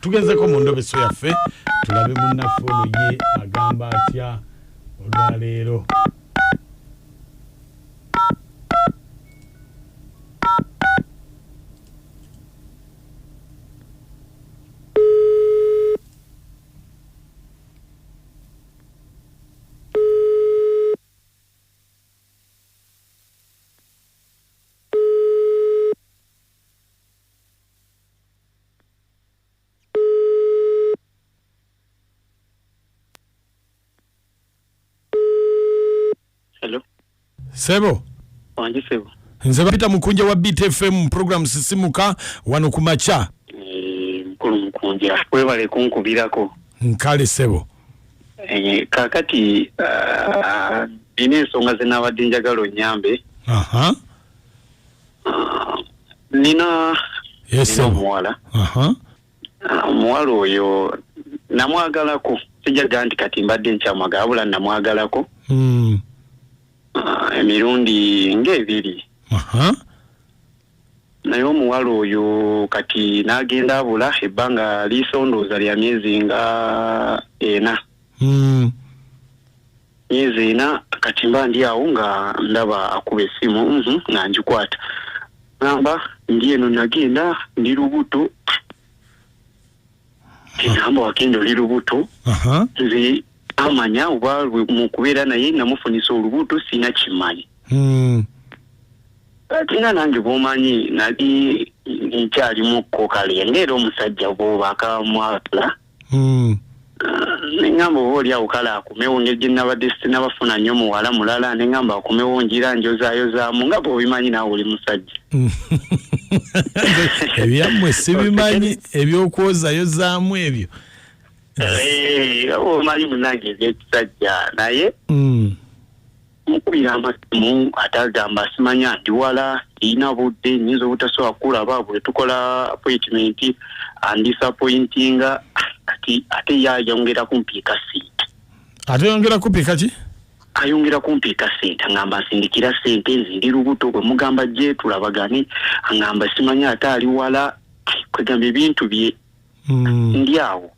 Tugezeko mu ndobeso yaffe tulabe munaffe ono ye agamba atya olwaleero. Hello. Sebo. Wanji Sebo. Nze Peter Mukunja wa BTFM program Sisimuka wano ku Macha. Mukulu Mukunja webale kunkubirako. Nkale Sebo. Kakati ine ensonga ze nabadde njagala onnyambe. Aha. Nina muwala. Aha. Muwala oyo namwagalako sijaga nti kati mbadde nkyamwaga wabula namwagalako. Emirundi ng'ebiri. Aha. Naye omuwala oyo kati n'agenda abula ebbanga lisondooza lya myezi nga 4. Myezi 4 kati mba ndi awo nga ndaba akuba essimu nga ngikwata. Ngamba ndi eno nagenda ndi lubuto. Ngamba wakenda oli lubuto. Aha. Nze amanya oba mu kubeera naye namufunisa olubuto sina kimanyi. Tinga nange bw'omanyi nali nkyalimu kokale ng'era omusajja bw'oba akamwagala. Nengamba oba oli awo kale akumewo ng'egye nabadde sinabafuna nnyo muwala mulala nengamba akumewo njira njozayozaamu nga bw'obimanyi naawe oli musajja. Ebyammwe sibimanyi eby'okwozayozaamu ebyo. Omanyi munange ebyekisajja naye mukubira amasimu atagamba simanya ndi wala ina budde nyinza obutasobola kulaba bwe tukola appointment disappointinga kati ate yayongera kumpiika sente. Ate yongera kumpiika ki? Ayongera kumpiika sente ngamba nsindikira sente nzindi lubuto bwe mugamba gye tulabagane ngamba simanya ate ali wala kwegamba ebintu bye ndi awo.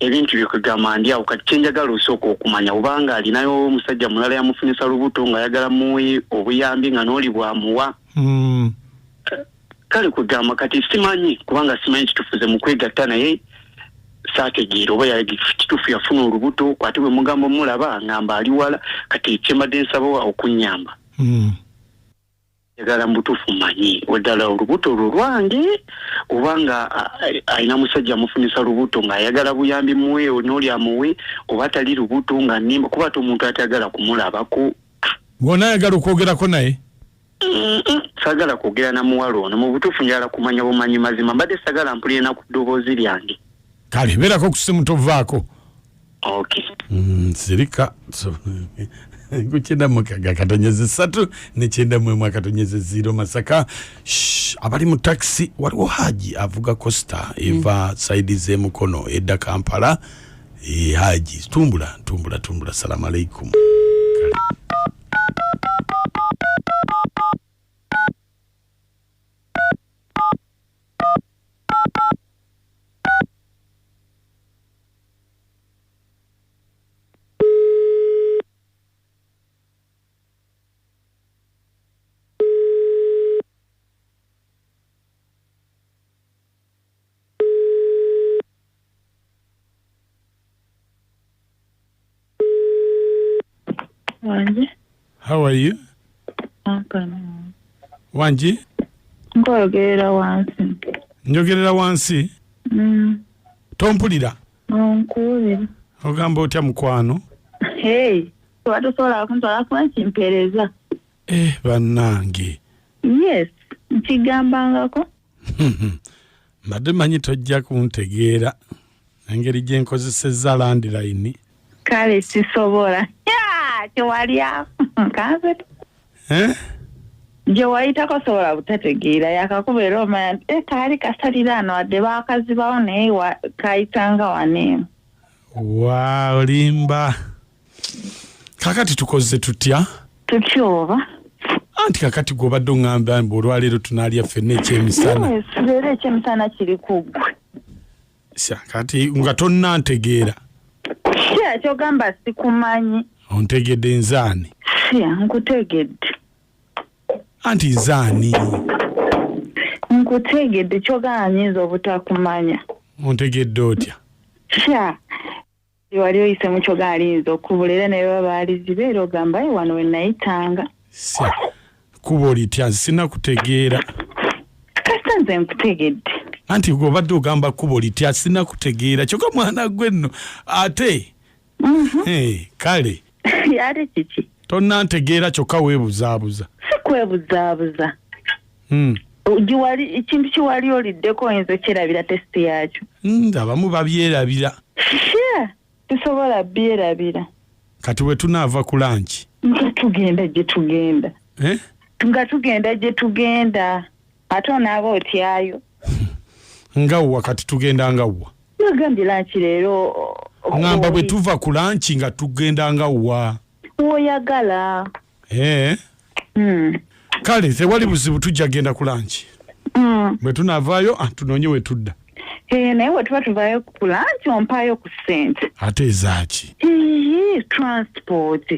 Ebintu byekugamba ndi awo kati kyenjagala osooka okumanya obanga alinayo omusajja mulala yamufunisa lubuto nga ayagala muwe obuyambi nga n'oli bwamuwa. Kale kugamba kati simanyi kubanga simanyi kitufuze mu kwegatta naye saategeera oba kitufu yafuna olubuto ate bwe mugamba mulaba ngamba ali wala kati kyembadde nsaba okunnyamba. Yagala mbutuufu manyi weddala olubuto olwo lwange obanga alina musajja amufunisa lubuto ng'ayagala buyambi muwe n'oli amuwe oba tali lubuto nga nnimba kuba ate omuntu atayagala kumulabako. Gw'ona ayagala okwogerako naye? Sagala kwogera na muwala ono mu butuufu njagala kumanya bumanyi mazima mbadde sagala mpulire na ku ddoboozi lyange. Kale beerako ku ssimu tovaako. Okay. Sirika kuchenda mukaga katonyeze 3 ne chenda mwemwa katonyeze 0 Masaka. Abali mu taxi waliwo Haji avuga Costa eva side ze mukono edda Kampala. Haji tumbula salamu alaikum. Wanji. How are you? Wanji? Njogerera wansi. Tompulira. Nkubira. Ogamba otya mukwano? Hey, watosobola kuntwala kumpereza. Bannange. Yes, nkigambangako. Mbadde manyi tojja kuntegeera. Engeri gye nkozesezza landline. Kale sisobola. Tewalya kanze. Gye wayitako sobola butategeera yakakubeera omanya nti kaali kasaliraano wadde baakazibawo naye kayitanga waneemu. Olimba. Kakati tukoze tutya? Tutyoba. anti kakati gobadde ngamba mbu olwaleero tunaalya ffenna ekyemisana leero ekyemisana kiri kuggwe kati nga tonnantegeera kyogamba sikumanyi ontegedde nzaani nkutegedde anti nzaani nkutegedde kyogamba nyinza obutakumanya ontegedde otya wali oyise mu kyogamba liyinza okubula era naye baba baaliziba era ogamba wano we nayitanga kuba olitya sinakutegeera kasita nze nkutegedde anti gobadde ogamba kuba olitya sinakutegeera kyokka mwana gwe nno ate kale ate kiki tonnantegeera kyokka weebuzaabuza sikwebuzaabuza ekintu kiwali oliddeko oyinza okyerabira tesiti yakyo abamu babyerabira tusobola byerabira kati we tunaava ku lanki nga tugenda gye tugenda ate onaaba otyayo ngawwa kati tugenda ngawwa nagambye lanki leero ngamba bwe tuva ku lanki nga tugenda ngawwa woyagala kale tewali buzibu tujja genda ku lanki bwe tunaavaayo tunoonye we tudda naye bwe tuba tuvaayo ku lanki ompaayo ku ssente ate ezaaki transport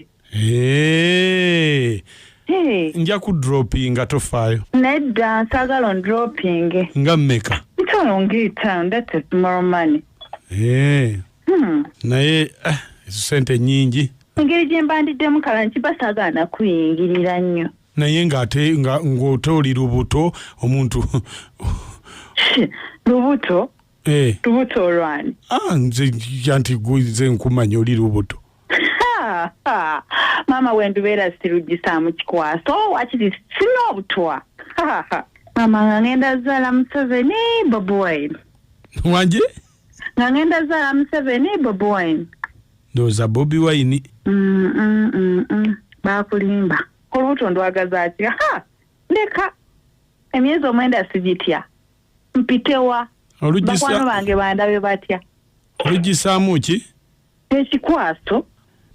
nja ku droppinga tofaayo nedda nsaagala ondropping nga mmeka ntono ng'etaano that is more money naye ezo sente nnyingi engeri gye mbandiddemu kala nkibasaagala nakuyingirira nnyo naye ng'ate oli lubuto omuntu lubuto lubuto olwani nze nze nkumanya oli lubuto maama wendubeera sirugisaamu kikwaso wakiri sina obutwa maama nga ngenda zaala Museveni Bobi Wine wanje nga ngenda zaala Museveni Bobi Wine ndowooza Bobi Wine baakulimba olubuto ndwagaza atya leka emyezi omwenda sigitya mpitewa bakwano bange bandabe batya olugisaamu ki ekikwaso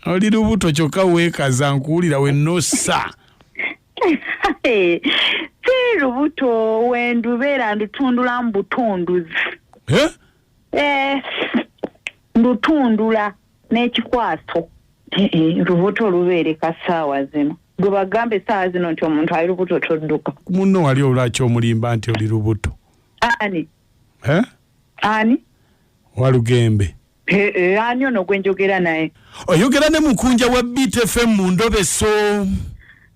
oli lubuto kyokka weekaza nkuwulira wennossa si lubuto wendubeera ndutundulamu butunduzi ndutundula n'ekikwaso lubuto lubeere kasaawa zino gwe bagambe essaawa zino nti omuntu ali lubuto todduka munno wali olwaki omulimba nti oli lubuto ani Walugembe ani ono gwe njogera naye oyogera ne mukunja wa BTFM mu Ndobeso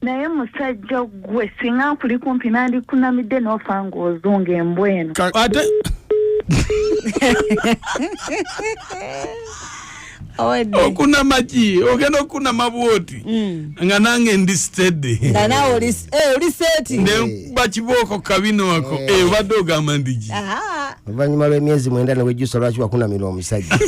naye musajja gwe singa nkuli kumpi nandikunamidde n'ofa ng'ozunga embweno ate okuna maji ogenda okuna mabwoti nga nange ndi steady nga nawe oli seti ne bakiboko kabino wako badde ogamba ndigi oluvannyuma lw'emyezi 9 ne wejjusa lwaki wakunamira omusajja